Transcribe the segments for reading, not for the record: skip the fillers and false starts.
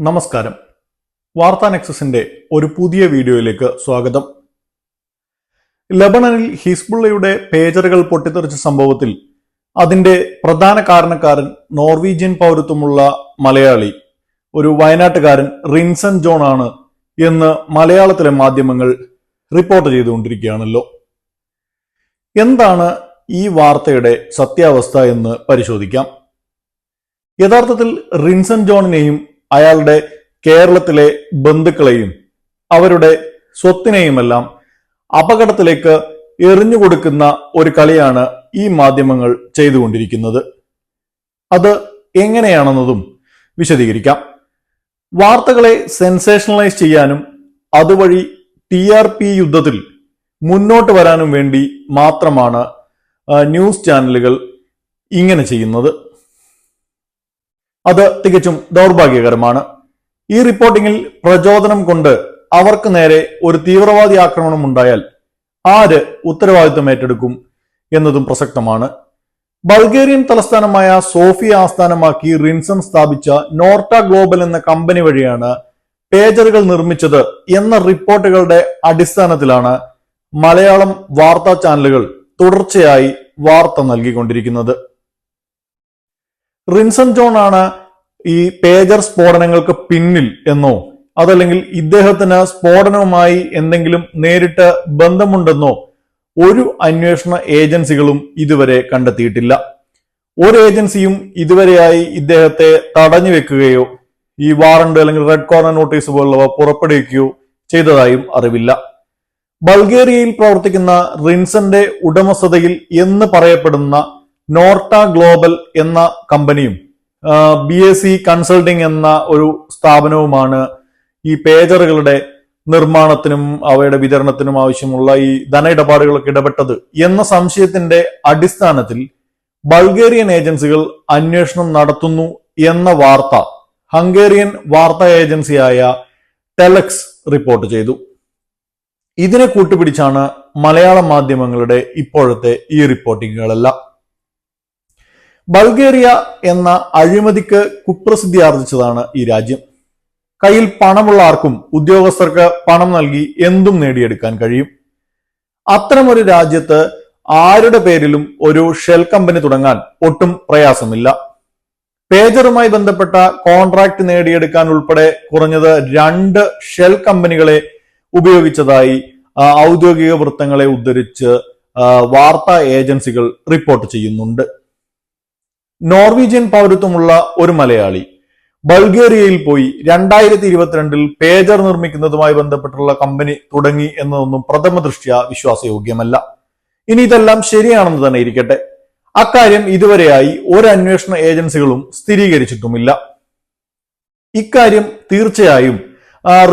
നമസ്കാരം. വാർത്താ നെക്സസിന്റെ ഒരു പുതിയ വീഡിയോയിലേക്ക് സ്വാഗതം. ലബണനിൽ ഹിസ്ബുള്ളയുടെ പേജറുകൾ പൊട്ടിത്തെറിച്ച സംഭവത്തിൽ അതിന്റെ പ്രധാന കാരണക്കാരൻ നോർവീജിയൻ പൗരത്വമുള്ള മലയാളി ഒരു വയനാട്ടുകാരൻ റിൻസൺ ജോൺ ആണ് എന്ന് മലയാളത്തിലെ മാധ്യമങ്ങൾ റിപ്പോർട്ട് ചെയ്തുകൊണ്ടിരിക്കുകയാണല്ലോ. എന്താണ് ഈ വാർത്തയുടെ സത്യാവസ്ഥ എന്ന് പരിശോധിക്കാം. യഥാർത്ഥത്തിൽ റിൻസൺ ജോണിനെയും അയാളുടെ കേരളത്തിലെ ബന്ധുക്കളെയും അവരുടെ സ്വത്തിനെയുമെല്ലാം അപകടത്തിലേക്ക് എറിഞ്ഞുകൊടുക്കുന്ന ഒരു കളിയാണ് ഈ മാധ്യമങ്ങൾ ചെയ്തുകൊണ്ടിരിക്കുന്നത്. അത് എങ്ങനെയാണെന്നതും വിശദീകരിക്കാം. വാർത്തകളെ സെൻസേഷണലൈസ് ചെയ്യാനും അതുവഴി TRP യുദ്ധത്തിൽ മുന്നോട്ട് വരാനും വേണ്ടി മാത്രമാണ് ന്യൂസ് ചാനലുകൾ ഇങ്ങനെ ചെയ്യുന്നത്. അത് തികച്ചും ദൗർഭാഗ്യകരമാണ്. ഈ റിപ്പോർട്ടിങ്ങിൽ പ്രചോദനം കൊണ്ട് അവർക്ക് നേരെ ഒരു തീവ്രവാദി ആക്രമണം ഉണ്ടായാൽ ആര് ഉത്തരവാദിത്വം ഏറ്റെടുക്കും എന്നതും പ്രസക്തമാണ്. ബൾഗേറിയൻ തലസ്ഥാനമായ സോഫിയ ആസ്ഥാനമാക്കി റിൻസൺ സ്ഥാപിച്ച നോർട്ട ഗ്ലോബൽ എന്ന കമ്പനി വഴിയാണ് പേജറുകൾ നിർമ്മിച്ചത് എന്ന റിപ്പോർട്ടുകളുടെ അടിസ്ഥാനത്തിലാണ് മലയാളം വാർത്താ ചാനലുകൾ തുടർച്ചയായി വാർത്ത നൽകിക്കൊണ്ടിരിക്കുന്നത്. റിൻസൺ ജോൺ ആണ് ഈ പേജർ സ്ഫോടനങ്ങൾക്ക് പിന്നിൽ എന്നോ അതല്ലെങ്കിൽ ഇദ്ദേഹത്തിന് സ്ഫോടനവുമായി എന്തെങ്കിലും നേരിട്ട് ബന്ധമുണ്ടെന്നോ ഒരു അന്വേഷണ ഏജൻസികളും ഇതുവരെ കണ്ടെത്തിയിട്ടില്ല. ഒരു ഏജൻസിയും ഇതുവരെയായി ഇദ്ദേഹത്തെ തടഞ്ഞു വെക്കുകയോ ഈ വാറണ്ട് അല്ലെങ്കിൽ റെഡ് കോർണർ നോട്ടീസ് പോലുള്ളവ പുറപ്പെടുവിക്കുകയോ ചെയ്തതായും അറിവില്ല. ബൾഗേറിയയിൽ പ്രവർത്തിക്കുന്ന റിൻസന്റെ ഉടമസ്ഥതയിൽ എന്ന് പറയപ്പെടുന്ന നോർട്ട ഗ്ലോബൽ എന്ന കമ്പനിയും BAC കൺസൾട്ടിംഗ് എന്ന ഒരു സ്ഥാപനവുമാണ് ഈ പേജറുകളുടെ നിർമ്മാണത്തിനും അവയുടെ വിതരണത്തിനും ആവശ്യമുള്ള ഈ ധനയിടപാടുകളൊക്കെ ഇടപെട്ടത് എന്ന സംശയത്തിന്റെ അടിസ്ഥാനത്തിൽ ബൾഗേറിയൻ ഏജൻസികൾ അന്വേഷണം നടത്തുന്നു എന്ന വാർത്ത ഹംഗേറിയൻ വാർത്താ ഏജൻസിയായ ടെലക്സ് റിപ്പോർട്ട് ചെയ്തു. ഇതിനെ കൂട്ടുപിടിച്ചാണ് മലയാള മാധ്യമങ്ങളുടെ ഇപ്പോഴത്തെ ഈ റിപ്പോർട്ടിങ്ങുകളെല്ലാം. ബൾഗേറിയ എന്ന അഴിമതിക്ക് കുപ്രസിദ്ധി ആർജിച്ചതാണ് ഈ രാജ്യം. കയ്യിൽ പണമുള്ള ആർക്കും ഉദ്യോഗസ്ഥർക്ക് പണം നൽകി എന്തും നേടിയെടുക്കാൻ കഴിയും. അത്തരമൊരു രാജ്യത്ത് ആരുടെ പേരിലും ഒരു ഷെൽ കമ്പനി തുടങ്ങാൻ ഒട്ടും പ്രയാസമില്ല. പേജറുമായി ബന്ധപ്പെട്ട കോൺട്രാക്ട് നേടിയെടുക്കാൻ ഉൾപ്പെടെ കുറഞ്ഞത് 2 ഷെൽ കമ്പനികളെ ഉപയോഗിച്ചതായി ഔദ്യോഗിക വൃത്തങ്ങളെ ഉദ്ധരിച്ച് വാർത്താ ഏജൻസികൾ റിപ്പോർട്ട് ചെയ്യുന്നുണ്ട്. നോർവീജിയൻ പൗരത്വമുള്ള ഒരു മലയാളി ബൾഗേറിയയിൽ പോയി 2022 പേജർ നിർമ്മിക്കുന്നതുമായി ബന്ധപ്പെട്ടുള്ള കമ്പനി തുടങ്ങി എന്നതൊന്നും പ്രഥമ ദൃഷ്ട്യാ വിശ്വാസയോഗ്യമല്ല. ഇനി ഇതെല്ലാം ശരിയാണെന്ന് തന്നെ ഇരിക്കട്ടെ, അക്കാര്യം ഇതുവരെയായി ഒരു അന്വേഷണ ഏജൻസികളും സ്ഥിരീകരിച്ചിട്ടുമില്ല. ഇക്കാര്യം തീർച്ചയായും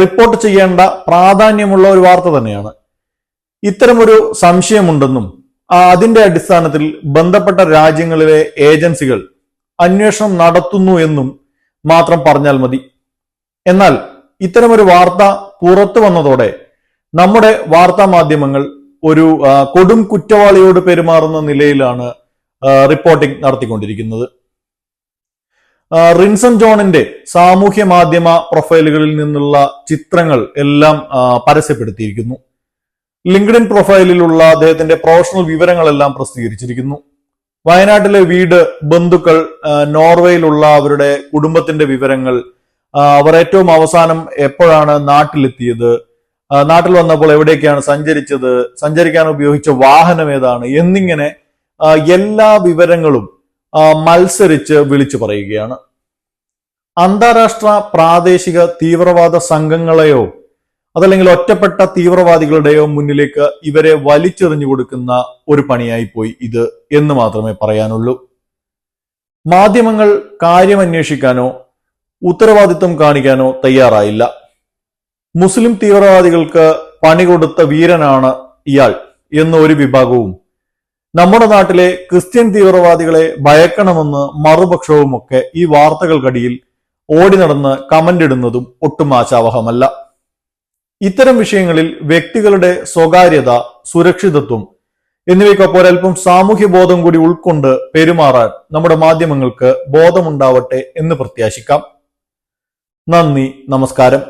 റിപ്പോർട്ട് ചെയ്യേണ്ട പ്രാധാന്യമുള്ള ഒരു വാർത്ത തന്നെയാണ്. ഇത്തരമൊരു സംശയമുണ്ടെന്നും അതിന്റെ അടിസ്ഥാനത്തിൽ ബന്ധപ്പെട്ട രാജ്യങ്ങളിലെ ഏജൻസികൾ അന്വേഷണം നടത്തുന്നു എന്നും മാത്രം പറഞ്ഞാൽ മതി. എന്നാൽ ഇത്തരമൊരു വാർത്ത പുറത്തു വന്നതോടെ നമ്മുടെ വാർത്താ മാധ്യമങ്ങൾ ഒരു കൊടും കുറ്റവാളിയോട് പെരുമാറുന്ന നിലയിലാണ് റിപ്പോർട്ടിംഗ് നടത്തിക്കൊണ്ടിരിക്കുന്നത്. റിൻസൺ ജോണിന്റെ സാമൂഹ്യ മാധ്യമ പ്രൊഫൈലുകളിൽ നിന്നുള്ള ചിത്രങ്ങൾ എല്ലാം പരസ്യപ്പെടുത്തിയിരിക്കുന്നു. ലിങ്ക്ഡിൻ പ്രൊഫൈലിലുള്ള അദ്ദേഹത്തിന്റെ പ്രൊഫഷണൽ വിവരങ്ങളെല്ലാം പ്രസിദ്ധീകരിച്ചിരിക്കുന്നു. വയനാട്ടിലെ വീട്, ബന്ധുക്കൾ, നോർവേയിലുള്ള അവരുടെ കുടുംബത്തിന്റെ വിവരങ്ങൾ, അവർ ഏറ്റവും അവസാനം എപ്പോഴാണ് നാട്ടിലെത്തിയത്, നാട്ടിൽ വന്നപ്പോൾ എവിടേക്കാണ് സഞ്ചരിച്ചത്, സഞ്ചരിക്കാൻ ഉപയോഗിച്ച വാഹനം ഏതാണ് എന്നിങ്ങനെ എല്ലാ വിവരങ്ങളും മത്സരിച്ച് വിളിച്ചു പറയുകയാണ്. അന്താരാഷ്ട്ര പ്രാദേശിക തീവ്രവാദ സംഘങ്ങളെയോ അതല്ലെങ്കിൽ ഒറ്റപ്പെട്ട തീവ്രവാദികളുടെയോ മുന്നിലേക്ക് ഇവരെ വലിച്ചെറിഞ്ഞു കൊടുക്കുന്ന ഒരു പണിയായി പോയി ഇത് എന്ന് മാത്രമേ പറയാനുള്ളൂ. മാധ്യമങ്ങൾ കാര്യം അന്വേഷിക്കാനോ ഉത്തരവാദിത്വം കാണിക്കാനോ തയ്യാറായില്ല. മുസ്ലിം തീവ്രവാദികൾക്ക് പണി കൊടുത്ത വീരനാണ് ഇയാൾ എന്ന ഒരു വിഭാഗവും നമ്മുടെ നാട്ടിലെ ക്രിസ്ത്യൻ തീവ്രവാദികളെ ഭയക്കണമെന്ന് മറുപക്ഷവുമൊക്കെ ഈ വാർത്തകൾക്കടിയിൽ ഓടി നടന്ന് കമന്റ് ഇടുന്നതും ഒട്ടും ആശാവഹമല്ല. ഇത്തരം വിഷയങ്ങളിൽ വ്യക്തികളുടെ സ്വകാര്യത, സുരക്ഷിതത്വം എന്നിവയ്ക്കൊപ്പം ഒരൽപ്പം സാമൂഹ്യ ബോധം കൂടി ഉൾക്കൊണ്ട് പെരുമാറാൻ നമ്മുടെ മാധ്യമങ്ങൾക്ക് ബോധമുണ്ടാവട്ടെ എന്ന് പ്രത്യാശിക്കാം. നന്ദി, നമസ്കാരം.